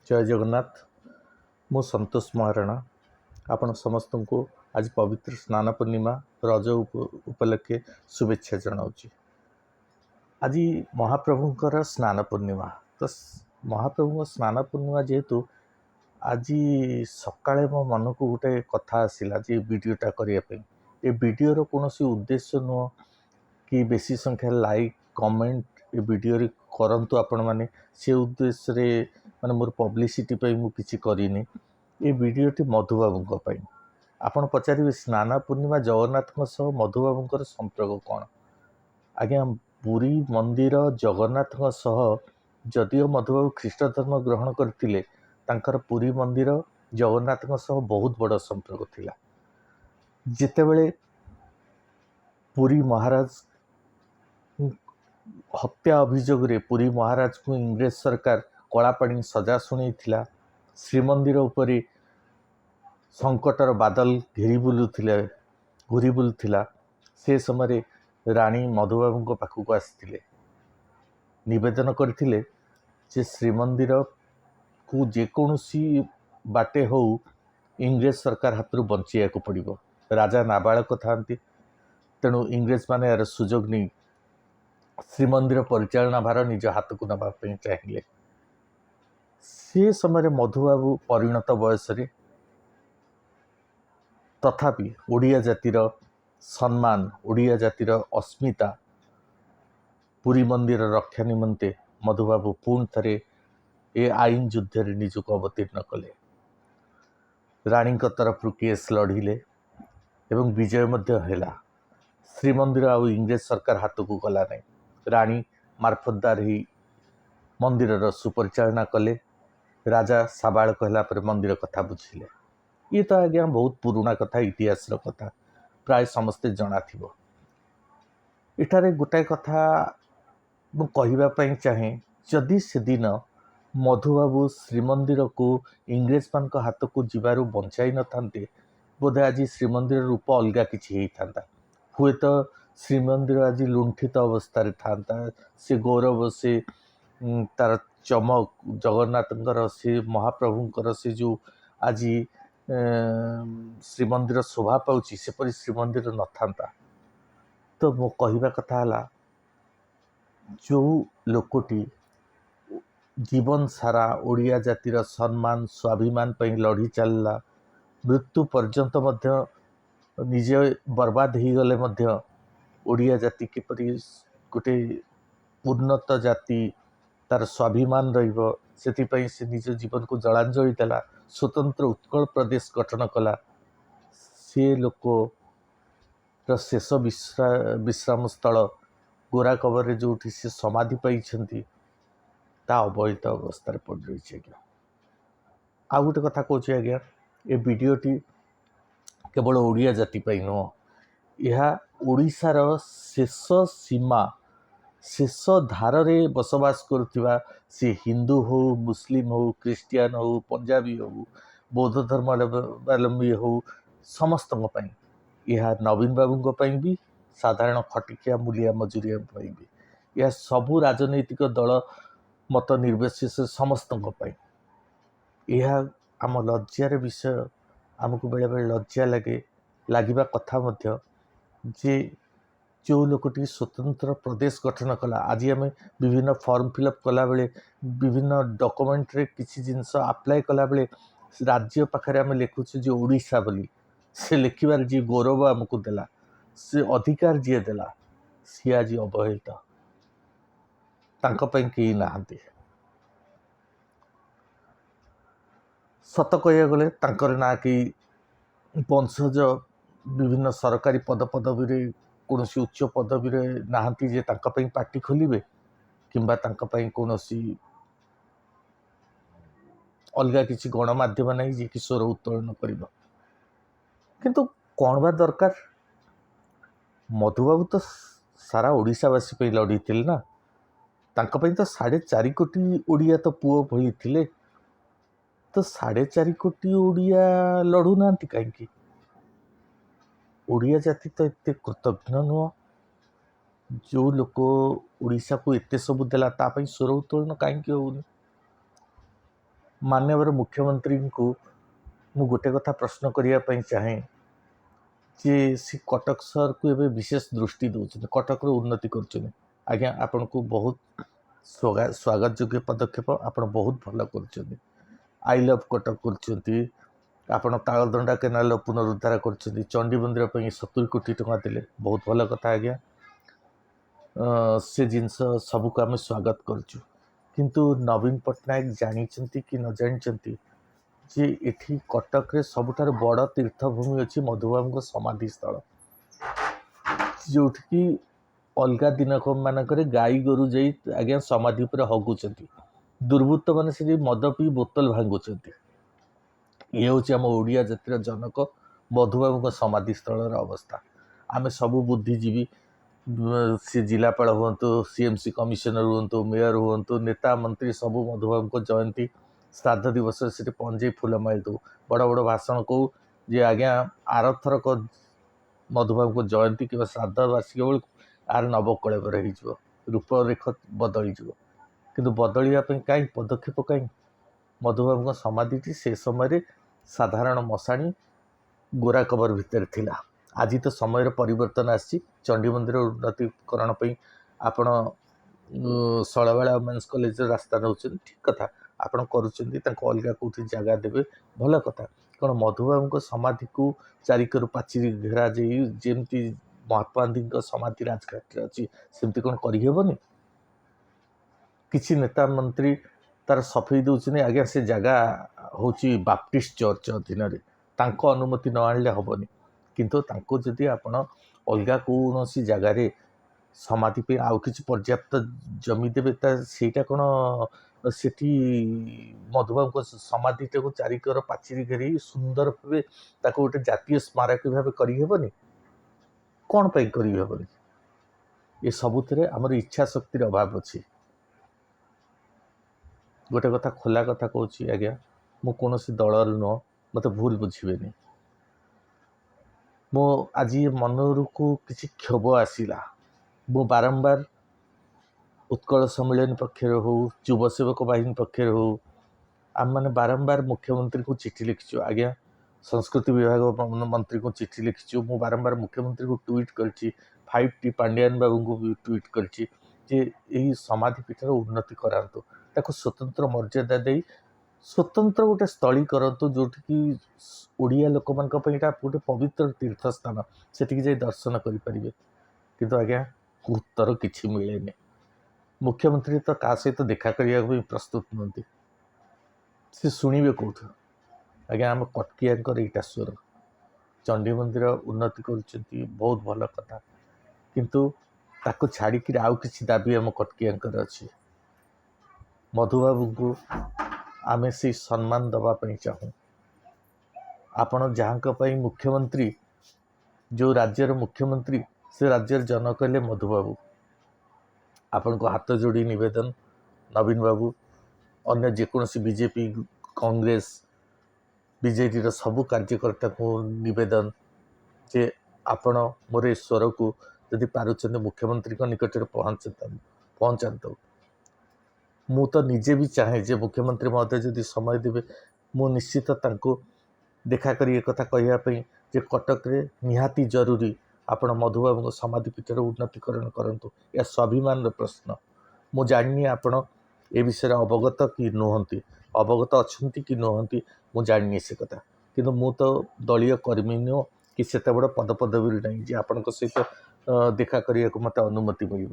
जय जगन्नाथ। मु संतोष महाराणा आपण समस्त को आज पवित्र स्नान पूर्णिमा रज उपलक्षे शुभेच्छा जनाऊँगी। आज महाप्रभुंकर स्नान पूर्णिमा तो महाप्रभु स्नान पूर्णिमा जेहेतु आज सकाळे मो मन को गोटे कथा आसला जे वीडियोटा करने ये वीडियोर कौन उद्देश्य नुह कि बेसी संख्या लाइक कमेंट ए वीडियो रे करंतु आपण माने से उद्देश्य रे माने मोर पब्लिसिटी पई मु किछि करिनी। ए वीडियोटी मधुबाबू पई आपण पचारिबे स्नान पूर्णिमा जगन्नाथ सह मधुबाबूर संपर्क कौन। आज्ञा पुरी मंदिर जगन्नाथ सह जदिओ मधुबाबू ख्रीष्ट धर्म ग्रहण करथिले तांकर पुरी मंदिर जगन्नाथ सह बहुत बड़ संपर्क थिला। जेतेबेले पुरी महाराज हत्या अभियोग रे पुरी महाराज को इंग्रेज सरकार कलापाणी सजा शुणी श्रीमंदिर उपरे संकटर बादल घूरी बुलूला से समय राणी मधुबाबू पाखक आसते निवेदन करथिले जे श्रीमंदिर को जेकोसी बाटे हो इंग्रेज सरकार हाथ बचाइया को पड़ो। राजा नाबालक था तेणु इंग्रेज माने यार सुजोग नहीं श्रीमंदिर परिचालना भार निज हाथ को नापी चाहिए। से समय मधुबाबू परिणत बयस तथापि ओडिया जातिर सम्मान ओडिया जातिर अस्मिता पुरी मंदिर रक्षा निमंते मधुबाबू पुणी थे ए आईन युद्ध रे निजक अवतीर्ण कले। राणी तरफ केस लड़िले एवं विजय है। श्रीमंदिर आउ इंग्रेज सरकार हाथ को गला नहीं। राणी मार्फतदार ही मंदिर सुपरिचालना कले। राजा साबालक है मंदिर कथा बुझिले। ये तो आज्ञा बहुत पुराना कथा इतिहास कथा प्राय समस्ते जना थिबो। इठारे गोटाए कथा मु कहिबा चाहे जदि से दिन मधुबाबू श्रीमंदिर को इंग्रेज मान हाथ को जीवारु बंचाई न थांते बोधे आज श्रीमंदिर रूप अलगा किछि हेई थांता। हुए तो श्रीमंदिर आज लुंठित अवस्था था से गौरव से तार चमक जगन्नाथ से महाप्रभुंर से जो आज श्रीमंदिर शोभा पाँच सेपरी श्रीमंदिर न था। तो मो कहवा कथा है जो लोकटी जीवन सारा ओडिया जातिर सम्मान स्वाभिमान पर लड़ी चलला मृत्यु पर्यंत निजे बर्बाद हो गले ओडिया जाति किपरि गोटे उन्नत जाति तार स्वाभिमान रही से निज जीवन को जलांजलि देला स्वतंत्र उत्कल प्रदेश गठन कला। से लोक शेष विश्राम स्थल गोरा कबर जो से समाधि पाई अवहेलित अवस्था पड़ रही है। आज्ञा आ गोटे कथा कौच आज्ञा ए वीडियोटी केवल ओडिया जाति नुह यह ओडिशार शेष सीमा शेष धार रे बसवास करुवा सी हिंदू हो मुस्लिम हो क्रिश्चियन हो पंजाबी हो बौद्ध धर्मावलंबी हो समस्त यह नवीन बाबू भी साधारण खटिकिया मूलिया मजुरिया भी यह सबू राजनैतिक दल मत निर्विशेष समस्त यह आम लज्जार विषय। आमको बेले बेले लज्जा लगे कथा जे जो लोकटी स्वतंत्र प्रदेश गठन कला आज आम विभिन्न फॉर्म फिलअप कला बेले विभिन्न डॉक्यूमेंट रे किसी जिनस अप्लाई कला बेले राज्य पाखे आम लिखुचे जो ओडिशा बोली से लिखिबार जी गौरव आमको देला से अधिकार जी देला सी आज अवहेलित कहीं नहांती। सत कह गले ना कि वंशज विभिन्न सरकारी पदवी कौन उच्च पदवी नहांती जे पार्टी खोलिबे किंबा कौन अलग किसी गणमाध्यम नहीं जी कि स्वर उत्तोलन कर किंतु कौन बा दरकार। मधुबाबू तो सारा ओडिशावासी पे लड़ी थे ना तांको तो 4.5 कोटी ओडिया तो पुओ भली थिले तो 4.5 कोटी ओडिया लड़ू ना कहीं। ओडिया जाति तो एत कृतज्ञ नुह जो लोक ओडिशा को एत सब देला स्वर उत्तोलन कहीं होनी। माननीय मुख्यमंत्री को मु गोटे कथा प्रश्न करने चाहे जे सी कटक सहर को एवं विशेष दृष्टि दौरान कटक उन्नति कर आज्ञा आपण को बहुत स्वागत योग्य पदक्षेप आप बहुत भल कर आई लव कटक कर तालदंडा केनाल पुनरुद्धार कर चंडी मंदिर पर 70 कोटी टंका देले बहुत भल कथा आज्ञा से जिनस सबको आम स्वागत करुँ किंतु नवीन पट्टनायक जानते कि न जानते जे एठी कटक रे सबुठार बड़ तीर्थभूमि अच्छी मधुबाबू समाधि स्थल जो अलग दिन मानक गाई गोरु जा आज्ञा समाधि पर हगुंट दुर्बृत्त मैंने से मद पी बोतल भांगुंट ये हूँ आम ओडिया जातिर जनक मधुबाबू समाधि स्थल अवस्था आम सबू बुद्धिजीवी सी जिलापाल हूँ सीएमसी कमिशनर हूँ मेयर हूँ नेता मंत्री सबू मधुबाबू जयंती श्राद्ध दिवस से पंजे फूलमाली दो बड़ बड़ भाषण कहूँ जे आज्ञा आरथरक मधुबाबू जयंती कि श्राद्ध वार्षिक बेलू आर नवकलेवर हो रूपरेख बदली किंतु बदलवाई कहीं पदक्षेप कहीं मधुबाबू समाधि से समय साधारण मशाणी गोरा कबर भितर थिला आज तो समय परिवर्तन आसी चंडी मंदिर उन्नतीकरण आपण शैलवाला वुमेन्स कॉलेज रास्ता नौ ठीक कथा आपण करुँच अलग कौटी जगह देवे भल कथा कौन मधुबाबू समाधि को चारिकर पाचिरी घेरा जमी महात्मा गांधी समाधि राजघाट अच्छी सेमती कौन करहबनी किसी नेता मंत्री तार सफेई दौरान आज्ञा से जगह हूँ बाप्टिस्ट चर्च अधीन अनुमति न आने हेनी किंतु जदि आपण अलग कौन जगार समाधि पे आउ कि पर्याप्त जमी देवे सेटा कौन से मधुबाबू समाधि को चारिकर पाचिरी घेरी सुंदर भाव गोटे जातीय स्मारक भाव करहबनी कौन पर करहबनी ये सबुथ आमर इच्छा शक्तिर अभाव अच्छी गोटे कथा खोला कथा कहूँ आज्ञा मु कौन दलर नुह मत भूल बुझे मो आज मनरू को किसी क्षोभ आसला मु बारंबार उत्कल सम्मेलन पक्षर हो युव सेवक बाहिनी पक्षर हो आम मैंने बारंबार मुख्यमंत्री को चिठी लिखिचु आज्ञा संस्कृति विभाग मंत्री को चिठी लिखिचु मु बारंबार मुख्यमंत्री को ट्वीट करछि 5T पांड्यान बाबू को भी ट्वीट करछि जे यही समाधि पीठर उन्नति करातु ताको स्वतंत्र मर्यादा दे स्वतंत्र गोटे स्थली करतु जोटि कि ओडिया लोक मान गोटे पवित्र तीर्थ स्थान सेठिक जाई दर्शन करें किंतु आज्ञा उत्तर किसी मिले मुख्यमंत्री तो का सहित देखा करने भी प्रस्तुत नुहति सी शुणे कौट आज्ञा आम कटकिया ईटा स्वर चंडी मंदिर उन्नति कर बहुत भल कथा किंतु ताको छाड़ी आउ किसी दाबी आम कटकिया अच्छी मधुबाबू को आमे से सम्मान दवाई चाहूँ आपण जहाँ मुख्यमंत्री जो राज्यर मुख्यमंत्री से राज्यर जन कहले मधुबाबू आपण को हाथ जोड़ी निवेदन नवीन बाबू अन्य जेकोसी बीजेपी कांग्रेस बीजेडी रो सबू कार्यकर्ता को निवेदन जे आपण मोर स्वर को यदि पारुचंद मुख्यमंत्री को निकट पहुँचात मु तो निजे भी चाहे जे मुख्यमंत्री महोदय जदि समय देवे मु निश्चित तांको देखा करी कथा कहवाई जे कटक रे निहाती जरूरी आपण मधुबाबू समाधि पीठर उन्नतीकरण करंतु या स्वाभिमान प्रश्न मु जानी आपण ए विषय अवगत कि नुहति अवगत अच्छी कि नुहति मु जानी से कथा किंतु मु तो दलीय कर्मी नुह कि सेते बड़ पदपदवी नहीं जे आपण सहित देखा करिया को मत अनुमति मिल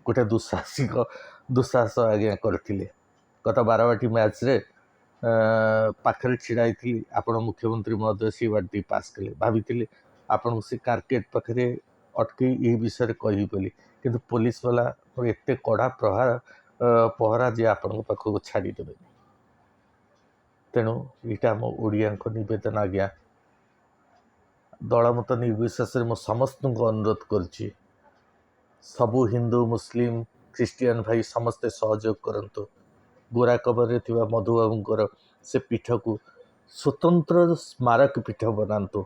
गोटे दुस्साहस आज्ञा करथिले गत बारवाटी मैच रे पाखरे छिड़ाई थी आपण मुख्यमंत्री महोदय सी वार्ड पास कले भाभी आपण से कार्केट पाखे अटकई ये विषय कही बोली किंतु पुलिस वाला एत कड़ा पहरा जे आपण पाखक छाड़देवे तेणु यहाँ आम ओडिया नवेदन आज्ञा दलमत निर्विशेष मु समस्त अनुरोध करुच्ची सबू हिंदू मुस्लिम क्रिश्चियन भाई समस्ते सहयोग करंतु गोरा कबर थिबा मधुबाबूर से पीठ को स्वतंत्र स्मारक पीठ बनातु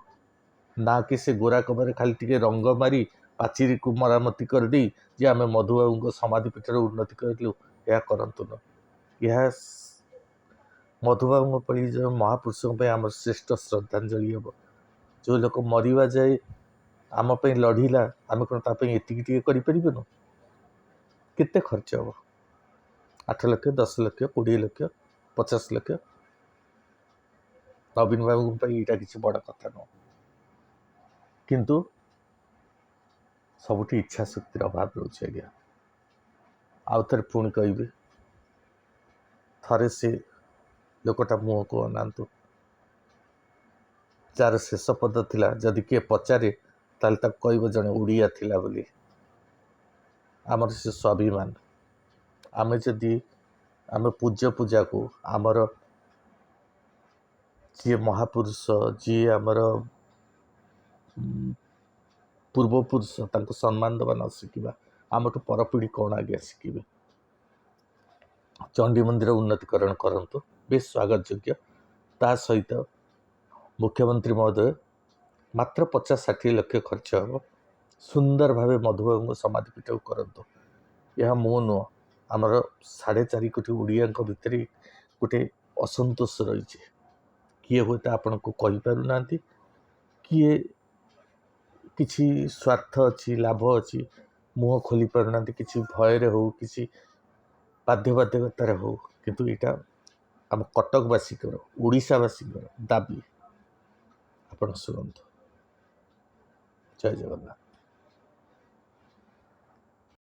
ना कि से गोरा कबर खाली टिके रंग मारी पाचिरी को मरामती कर दी जे आम मधुबाबू समाधि पीठर उन्नति करूँ यह करंतु न यह मधुबाबू पड़ी जो महापुरुषों पे आम श्रेष्ठ श्रद्धांजलि हम जो लोक मरवा जाए आम लड़िला आम कौन ताप एति करूँ केते खर्च हम 8 लाख 10 लाख 20 लाख 50 लाख नवीन बाबू यहाँ किसी बड़ कथा नुह किंतु सबुठी इच्छा शक्तिर अभाव रोचे आज्ञा आउ थे पुणी कह थे से लोकटा मुह को अनातु जार शेष पद थिला जदि किए पचारे ताल कह जड़े उड़िया थिला बोली आमर से स्वाभिमान आमे जदि आमे पूज्य पूजा को आमर जी महापुरुष जी आमर पूर्वपुरुष तांको सम्मान दबा न शिखा आमठू परपीढ़ी कौन आज्ञा शिखे चंडी मंदिर उन्नतिकरण करंतु बेस स्वागत योग्य ता सहित मुख्यमंत्री महोदय मात्र 50-60 लाख खर्च हम सुंदर भाव मधुबाबू समाधिपीठ को करंतु यह मो नुह आमर 4.5 कोटी ओडिया भितर गोटे असंतोष रही किए हुए तो आपण को कहींपार ना किए किसी स्वार्थ अच्छी लाभ अच्छी मुह खोली पारना किसी भयर हो किसी बाध्यबाध्यकतार हो किंतु यहाँ आम कटकवासिकर ओडिशावासिकर दाबी आपण शुणु जय जगन्नाथ।